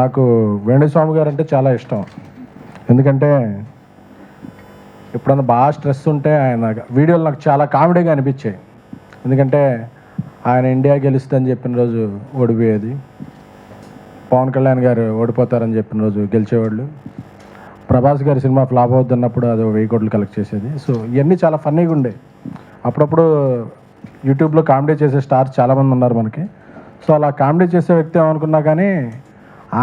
నాకు వేణుస్వామి గారు అంటే చాలా ఇష్టం. ఎందుకంటే ఎప్పుడన్నా బాగా స్ట్రెస్ ఉంటే ఆయన వీడియోలు నాకు చాలా కామెడీగా అనిపించాయి. ఎందుకంటే ఆయన ఇండియా గెలుస్తుందని చెప్పిన రోజు ఓడిపోయేది, పవన్ కళ్యాణ్ గారు ఓడిపోతారని చెప్పిన రోజు గెలిచేవాళ్ళు, ప్రభాస్ గారి సినిమా ఫ్లాప్ అవుతున్నప్పుడు అది 1000 కోట్లు కలెక్ట్ చేసేది. సో ఇవన్నీ చాలా ఫన్నీగా ఉండే. అప్పుడప్పుడు యూట్యూబ్లో కామెడీ చేసే స్టార్స్ చాలామంది ఉన్నారు మనకి. సో అలా కామెడీ చేసే వ్యక్తి ఏమనుకున్నా కానీ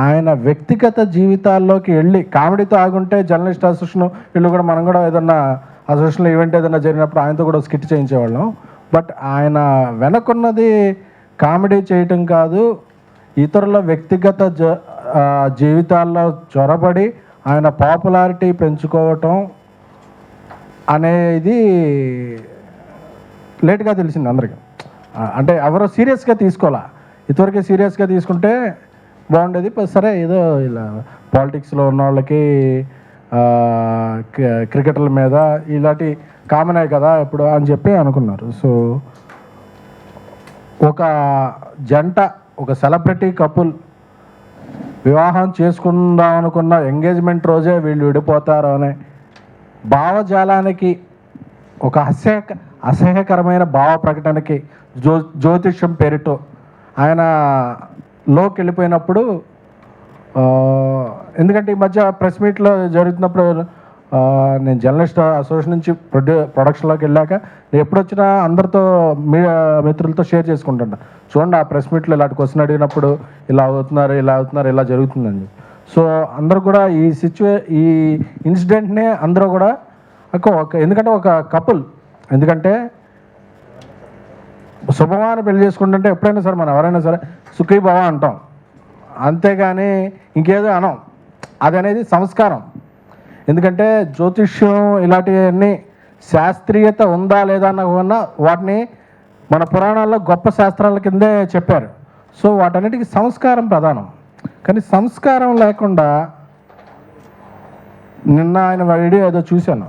ఆయన వ్యక్తిగత జీవితాల్లోకి వెళ్ళి కామెడీతో ఆగుంటే జర్నలిస్ట్ అసోసియేషన్ వీళ్ళు కూడా మనం కూడా ఏదన్నా అసోసియేషన్లో ఈవెంట్ ఏదైనా జరిగినప్పుడు ఆయనతో కూడా స్కిట్ చేయించేవాళ్ళం. బట్ ఆయన వెనకున్నది కామెడీ చేయటం కాదు, ఇతరుల వ్యక్తిగత జీవితాల్లో చొరబడి ఆయన పాపులారిటీ పెంచుకోవటం అనేది లేట్గా తెలిసింది అందరికీ. అంటే ఎవరో సీరియస్గా తీసుకోవాలా, ఇదివరకే సీరియస్గా తీసుకుంటే బాగుండేది. సరే ఏదో ఇలా పాలిటిక్స్లో ఉన్న వాళ్ళకి క్రికెటర్ల మీద ఇలాంటి కామనే కదా ఇప్పుడు అని చెప్పి అనుకున్నారు. సో ఒక జంట, ఒక సెలబ్రిటీ కపుల్ వివాహం చేసుకుందాం అనుకున్న ఎంగేజ్మెంట్ రోజే వీళ్ళు విడిపోతారు అనే భావజాలానికి, ఒక అసహ్యకరమైన భావ ప్రకటనకి జ్యోతిష్యం పేరుతో ఆయన లోకి వెళ్ళిపోయినప్పుడు, ఎందుకంటే ఈ మధ్య ప్రెస్ మీట్లో జరుగుతున్నప్పుడు నేను జర్నలిస్ట్ అసోసియేషన్ నుంచి ప్రొడక్షన్లోకి వెళ్ళాక నేను ఎప్పుడొచ్చినా అందరితో మిత్రులతో షేర్ చేసుకుంటున్నా, చూడండి ఆ ప్రెస్ మీట్లో ఇలాంటి క్వశ్చన్ అడిగినప్పుడు ఇలా అవుతున్నారు ఇలా జరుగుతుందని. సో అందరూ కూడా ఈ ఇన్సిడెంట్నే అందరూ కూడా ఎందుకంటే ఒక కపుల్, ఎందుకంటే శుభమాన పెళ్లి చేసుకుంటుంటే ఎప్పుడైనా సరే మనం ఎవరైనా సరే సుఖీభవ అంటాం, అంతేగాని ఇంకేదో అనం. అది అనేది సంస్కారం. ఎందుకంటే జ్యోతిష్యం ఇలాంటివన్నీ శాస్త్రీయత ఉందా లేదా అన్న వాటిని మన పురాణాల్లో గొప్ప శాస్త్రాల కిందే చెప్పారు. సో వాటన్నిటికీ సంస్కారం ప్రధానం. కానీ సంస్కారం లేకుండా నిన్న ఆయన వీడియో ఏదో చూశాను,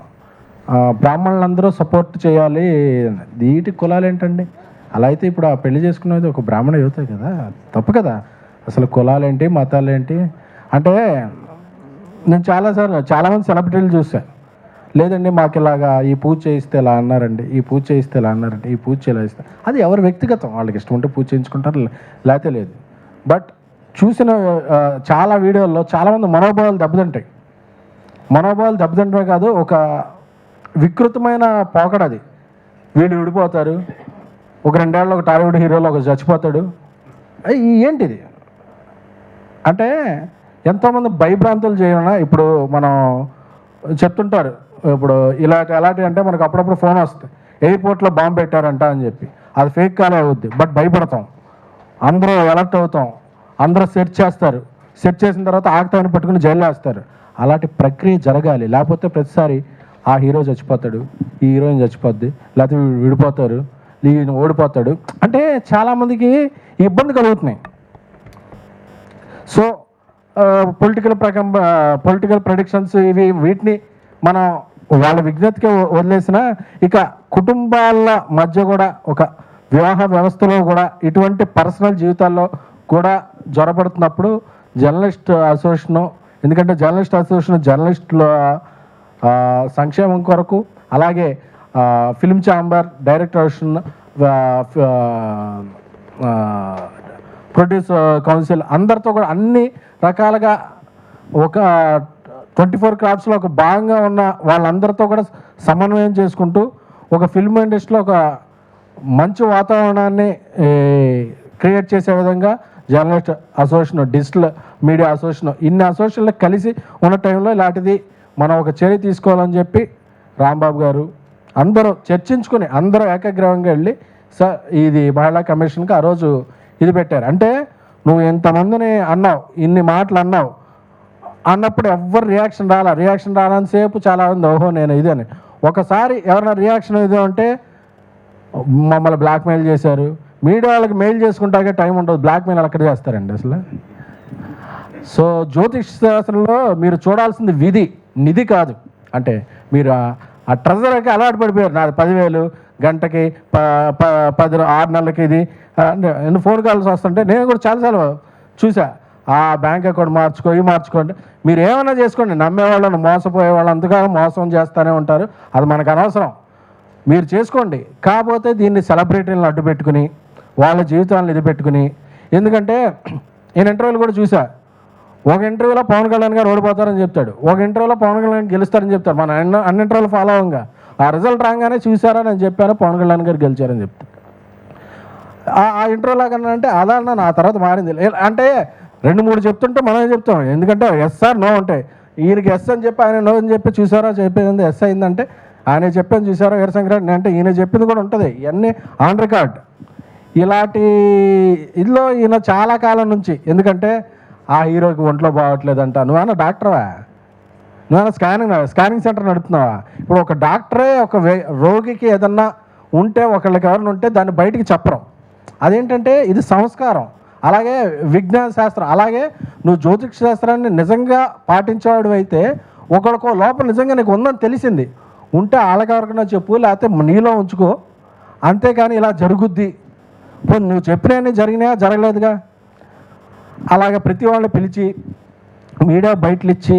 బ్రాహ్మణులందరూ సపోర్ట్ చేయాలి, వీటి కులాలు ఏంటండి? అలా అయితే ఇప్పుడు ఆ పెళ్లి చేసుకునేది ఒక బ్రాహ్మణ యువతే కదా, తప్పు కదా. అసలు కులాలేంటి మతాలేంటి అంటే, నేను చాలామంది సెలబ్రిటీలు చూశాను, లేదండి మాకు ఇలాగా ఈ పూజ చేయిస్తే ఇలా అన్నారండి, ఈ పూజ చేయిస్తే ఇలా అన్నారండి, ఈ పూజ ఇలా ఇస్తే, అది ఎవరు వ్యక్తిగతం, వాళ్ళకి ఇష్టం ఉంటే పూజ చేయించుకుంటారు, లేకపోతే లేదు. బట్ చూసిన చాలా వీడియోల్లో చాలామంది మనోభావాలు దెబ్బతింటమే కాదు, ఒక వికృతమైన పోకడది. వీళ్ళు విడిపోతారు, ఒక 2 ఏళ్ళలో ఒక టాలీవుడ్ హీరోలో ఒక చచ్చిపోతాడు, ఏంటిది అంటే ఎంతోమంది భయభ్రాంతులు చేయమన్నా. ఇప్పుడు మనం చెప్తుంటారు, ఇప్పుడు ఎలాంటి అంటే మనకు అప్పుడప్పుడు ఫోన్ వస్తుంది, ఎయిర్పోర్ట్లో బాంబు పెట్టారంట అని చెప్పి, అది ఫేక్ కాలే అవుద్ది. బట్ భయపడతాం, అందరూ అలర్ట్ అవుతాం, అందరూ సెర్చ్ చేస్తారు, సెర్చ్ చేసిన తర్వాత ఆగుతామని పట్టుకుని జైల్లో వేస్తారు. అలాంటి ప్రక్రియ జరగాలి, లేకపోతే ప్రతిసారి ఆ హీరో చచ్చిపోతాడు, ఈ హీరోయిన్ చచ్చిపోద్ది, లేకపోతే విడిపోతారు, ఈయన ఓడిపోతాడు అంటే చాలామందికి ఇబ్బంది కలుగుతున్నాయి. సో పొలిటికల్ ప్రెడిక్షన్స్ వీటిని మనం వాళ్ళ విజ్ఞతకి వదిలేసిన, ఇక కుటుంబాల మధ్య కూడా ఒక వివాహ వ్యవస్థలో కూడా ఇటువంటి పర్సనల్ జీవితాల్లో కూడా జ్వరపడుతున్నప్పుడు జర్నలిస్ట్ అసోసియేషను, ఎందుకంటే జర్నలిస్ట్ అసోసియేషన్ జర్నలిస్టుల సంక్షేమం కొరకు, అలాగే film chamber, director association, produce council అందరితో కూడా అన్ని రకాలుగా ఒక 24 క్రాఫ్ట్స్లో ఒక భాగంగా ఉన్న వాళ్ళందరితో కూడా సమన్వయం చేసుకుంటూ ఒక ఫిల్మ్ ఇండస్ట్రీలో ఒక మంచి వాతావరణాన్ని క్రియేట్ చేసే విధంగా journalist association, digital media association, ఇన్ని అసోసియేషన్లు కలిసి ఉన్న టైంలో ఇలాంటిది మనం ఒక చర్య తీసుకోవాలని చెప్పి రాంబాబు గారు అందరూ చర్చించుకుని అందరూ ఏకగ్రీవంగా వెళ్ళి ఇది మహిళా కమిషన్కి ఆ రోజు ఇది పెట్టారు. అంటే నువ్వు ఎంతమందిని అన్నావు, ఇన్ని మాటలు అన్నప్పుడు ఎవ్వరు రియాక్షన్ రాలని సేపు చాలా ఉంది, ఓహో నేను ఇది అని. ఒకసారి ఎవరైనా రియాక్షన్ ఇది అంటే మమ్మల్ని బ్లాక్మెయిల్ చేశారు, మీడియా వాళ్ళకి మెయిల్ చేసుకుంటాకే టైం ఉండదు, బ్లాక్మెయిల్ అక్కడ చేస్తారండి అసలు. సో జ్యోతిష్ శాస్త్రంలో మీరు చూడాల్సింది నిధి కాదు. అంటే మీరు ఆ ట్రెజర్కి అలవాటు పడిపోయారు, నాది 10,000 గంటకి 6 నెలలకి ఇది ఫోన్ కాల్స్ వస్తుంటే నేను కూడా చాలాసార్లు చూసా. ఆ బ్యాంక్ అకౌంట్ మార్చుకోండి, మీరు ఏమైనా చేసుకోండి. నమ్మేవాళ్ళని మోసపోయే వాళ్ళు అంతకాలం మోసం చేస్తూనే ఉంటారు, అది మనకు అనవసరం. మీరు చేసుకోండి. కాకపోతే దీన్ని సెలబ్రిటీలను అడ్డు పెట్టుకుని వాళ్ళ జీవితాలను ఇది పెట్టుకుని, ఎందుకంటే నేను ఇంటర్వ్యూలు కూడా చూసా, ఒక ఇంటర్వ్యూలో పవన్ కళ్యాణ్ గారు ఓడిపోతారని చెప్తాడు, ఒక ఇంటర్వ్యూలో పవన్ కళ్యాణ్ గెలుస్తారని చెప్తాడు. మన అన్ని ఇంటర్వ్యూలు ఫాలో అవ్వంగా ఆ రిజల్ట్ రాగానే చూసారా నేను చెప్పాను పవన్ కళ్యాణ్ గారు గెలిచారని చెప్తాడు. ఆ ఇంటర్వ్యూలో కన్నా అంటే అదన్నా నా తర్వాత మారింది అంటే 2-3 చెప్తుంటే మనమే చెప్తాం, ఎందుకంటే ఎస్ ఆర్ నో ఉంటాయి. ఈయనకి ఎస్ అని చెప్పి ఆయన నో అని చెప్పి చూసారా చెప్పేది ఎస్ అయిందంటే ఆయన చెప్పాను చూసారా వీరశంకరెడ్డి అంటే ఈయన చెప్పింది కూడా ఉంటుంది. ఇవన్నీ ఆన్ రికార్డ్. ఇలాంటి ఇదిలో ఈయన చాలా కాలం నుంచి, ఎందుకంటే ఆ హీరోకి ఒంట్లో బాగోట్లేదంట, నువ్వన్నా డాక్టర్వా, నువ్వన్నా స్కానింగ్ సెంటర్ నడుపుతున్నావా? ఇప్పుడు ఒక డాక్టరే ఒక రోగికి ఏదన్నా ఉంటే ఒకళ్ళకి ఎవరైనా ఉంటే దాన్ని బయటికి చెప్పరు. అదేంటంటే ఇది సంస్కారం. అలాగే విజ్ఞాన శాస్త్రం, అలాగే నువ్వు జ్యోతిష శాస్త్రాన్ని నిజంగా పాటించేవాడు అయితే ఒకరికో లోపల నిజంగా నీకు ఉందని తెలిసింది ఉంటే వాళ్ళకెవరికైనా చెప్పు, లేకపోతే నీలో ఉంచుకో. అంతేకాని ఇలా జరుగుద్ది, ఇప్పుడు నువ్వు చెప్పినవన్నీ జరిగినాయా, జరగలేదుగా. అలాగే ప్రతి వాళ్ళని పిలిచి మీడియా బయటలు ఇచ్చి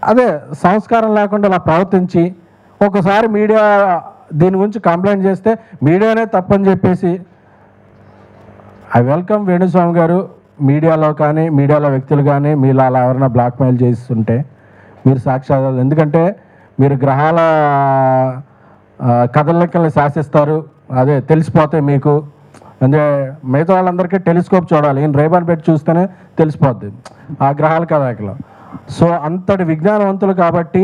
అదే సంస్కారం లేకుండా ఇలా ప్రవర్తించి ఒకసారి మీడియా దీని గురించి కంప్లైంట్ చేస్తే మీడియానే తప్పని చెప్పేసి, ఐ వెల్కమ్ వేణుస్వామి గారు. మీడియాలో కానీ మీడియాలో వ్యక్తులు కానీ మీరు అలా ఎవరైనా బ్లాక్మెయిల్ చేస్తుంటే మీరు సాక్ష్యాలు, ఎందుకంటే మీరు గ్రహాల కదలికల్ని శాసిస్తారు, అదే తెలిసిపోతాయి మీకు. అంటే మిగతా వాళ్ళందరికీ టెలిస్కోప్ చూడాలి, ఈయన రేబాన్ పెట్టి చూస్తేనే తెలిసిపోద్ది ఆ గ్రహాల కదలికలు. సో అంతటి విజ్ఞానవంతులు కాబట్టి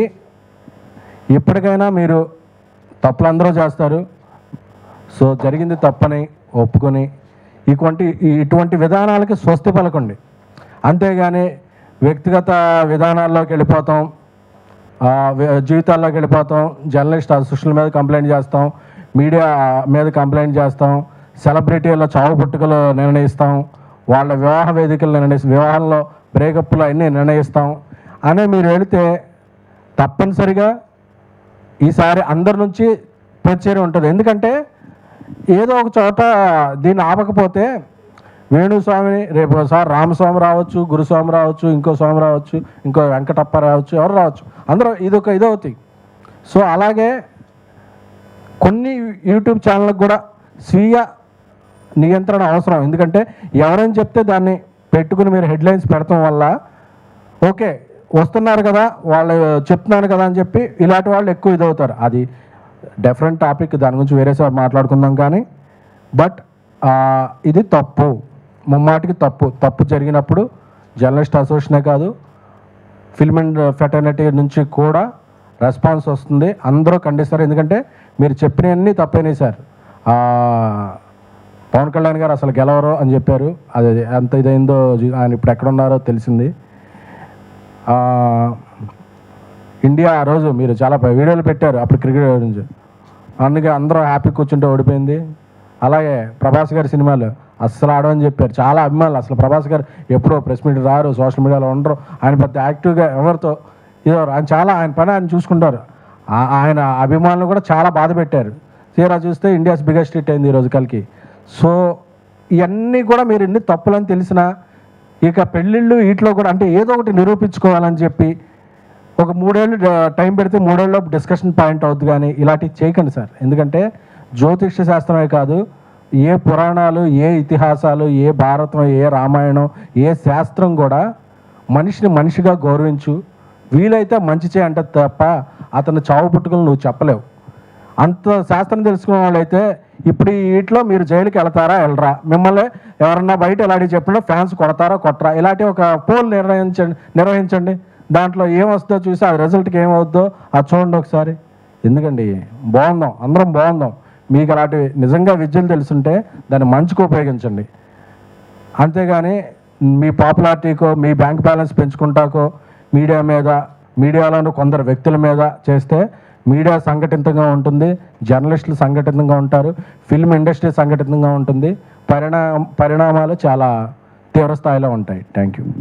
ఇప్పటికైనా మీరు తప్పులు అందరూ చేస్తారు. సో జరిగింది తప్పని ఒప్పుకొని ఇటువంటి విధానాలకి స్వస్తి పలకండి. అంతేగాని వ్యక్తిగత విధానాల్లోకి వెళ్ళిపోతాం, జీవితాల్లోకి వెళ్ళిపోతాం, జర్నలిస్ట్ అసోసియేషన్ మీద కంప్లైంట్ చేస్తాం, మీడియా మీద కంప్లైంట్ చేస్తాం, సెలబ్రిటీల చావు పుట్టుకలు నిర్ణయిస్తాం, వాళ్ళ వివాహ వేదికలు వివాహాల్లో బ్రేకప్లు అన్నీ నిర్ణయిస్తాం అని మీరు వెళితే తప్పనిసరిగా ఈసారి అందరి నుంచి ప్రతిచర్య ఉంటుంది. ఎందుకంటే ఏదో ఒక చోట దీన్ని ఆపకపోతే వేణుస్వామిని రేపు ఒకసారి రామస్వామి రావచ్చు, గురుస్వామి రావచ్చు, ఇంకో స్వామి రావచ్చు, ఇంకో వెంకటప్ప రావచ్చు, ఎవరు రావచ్చు, అందరూ ఇదవుతాయి. సో అలాగే కొన్ని యూట్యూబ్ ఛానళ్ళకు కూడా స్వీయ నియంత్రణ అవసరం. ఎందుకంటే ఎవరైనా చెప్తే దాన్ని పెట్టుకుని మీరు హెడ్లైన్స్ పెడతాం వల్ల ఓకే వస్తున్నారు కదా వాళ్ళు చెప్తున్నారు కదా అని చెప్పి ఇలాంటి వాళ్ళు ఎక్కువ ఇదవుతారు. అది డిఫరెంట్ టాపిక్, దాని గురించి వేరేసారి మాట్లాడుకుందాం. కానీ బట్ ఇది తప్పు, ముమ్మాటికి తప్పు జరిగినప్పుడు జర్నలిస్ట్ అసోసియేషనే కాదు ఫిల్మ్ అండ్ ఫెటర్నిటీ నుంచి కూడా రెస్పాన్స్ వస్తుంది, అందరూ ఖండిస్తారు. ఎందుకంటే మీరు చెప్పినవన్నీ తప్పైనాయి సార్. పవన్ కళ్యాణ్ గారు అసలు గెలవరు అని చెప్పారు, అది ఎంత ఇదైందో ఆయన ఇప్పుడు ఎక్కడున్నారో తెలిసింది. ఇండియా ఆ రోజు మీరు చాలా వీడియోలు పెట్టారు అప్పుడు క్రికెట్ గురించి, అందుకే అందరూ హ్యాపీ కూర్చుంటే ఓడిపోయింది. అలాగే ప్రభాస్ గారి సినిమాలు అస్సలు ఆడమని చెప్పారు, చాలా అభిమానులు. అసలు ప్రభాస్ గారు ఎప్పుడో ప్రెస్ మీట్ రారు, సోషల్ మీడియాలో ఉండరు, ఆయన పెద్ద యాక్టివ్గా ఎవరితో ఇదో ఆయన పని ఆయన చూసుకుంటారు. ఆయన అభిమానులు కూడా చాలా బాధ పెట్టారు. తీరా చూస్తే ఇండియాస్ బిగ్గెస్ట్ హిట్ అయింది ఈరోజు కలికి. సో ఇవన్నీ కూడా మీరు ఎన్ని తప్పులని తెలిసినా ఇక పెళ్ళిళ్ళు వీటిలో కూడా అంటే ఏదో ఒకటి నిరూపించుకోవాలని చెప్పి ఒక 3 ఏళ్ళు టైం పెడితే 3 ఏళ్ళలో డిస్కషన్ పాయింట్ అవుద్ది. కానీ ఇలాంటివి చేయకండి సార్. ఎందుకంటే జ్యోతిష శాస్త్రమే కాదు, ఏ పురాణాలు, ఏ ఇతిహాసాలు, ఏ భారతం, ఏ రామాయణం, ఏ శాస్త్రం కూడా మనిషిని మనిషిగా గౌరవించు, వీలైతే మంచి చేయంటే తప్ప అతను చావు పుట్టుకలు నువ్వు చెప్పలేవు. అంత శాస్త్రం తెలుసుకున్న వాళ్ళైతే ఇప్పుడు వీటిలో మీరు జైలుకి వెళ్తారా వెళ్ళరా, మిమ్మల్ని ఎవరన్నా బయట ఇలాంటివి చెప్పినా ఫ్యాన్స్ కొడతారా కొట్టరా, ఇలాంటి ఒక పోల్ నిర్వహించండి. దాంట్లో ఏమొస్తుందో చూసి ఆ రిజల్ట్కి ఏమవుద్దో అది చూడండి ఒకసారి. ఎందుకండి బాగుందాం, అందరం బాగుందాం. మీకు అలాంటివి నిజంగా విద్యలు తెలుసుంటే దాన్ని మంచిగా ఉపయోగించండి. అంతేగాని మీ పాపులారిటీకో మీ బ్యాంక్ బ్యాలెన్స్ పెంచుకుంటాకో మీడియాలోనూ కొందరు వ్యక్తుల మీద చేస్తే మీడియా సంఘటితంగా ఉంటుంది, జర్నలిస్టులు సంఘటితంగా ఉంటారు, ఫిల్మ్ ఇండస్ట్రీ సంఘటితంగా ఉంటుంది, పరిణామాలు చాలా తీవ్ర స్థాయిలో ఉంటాయి. Thank you.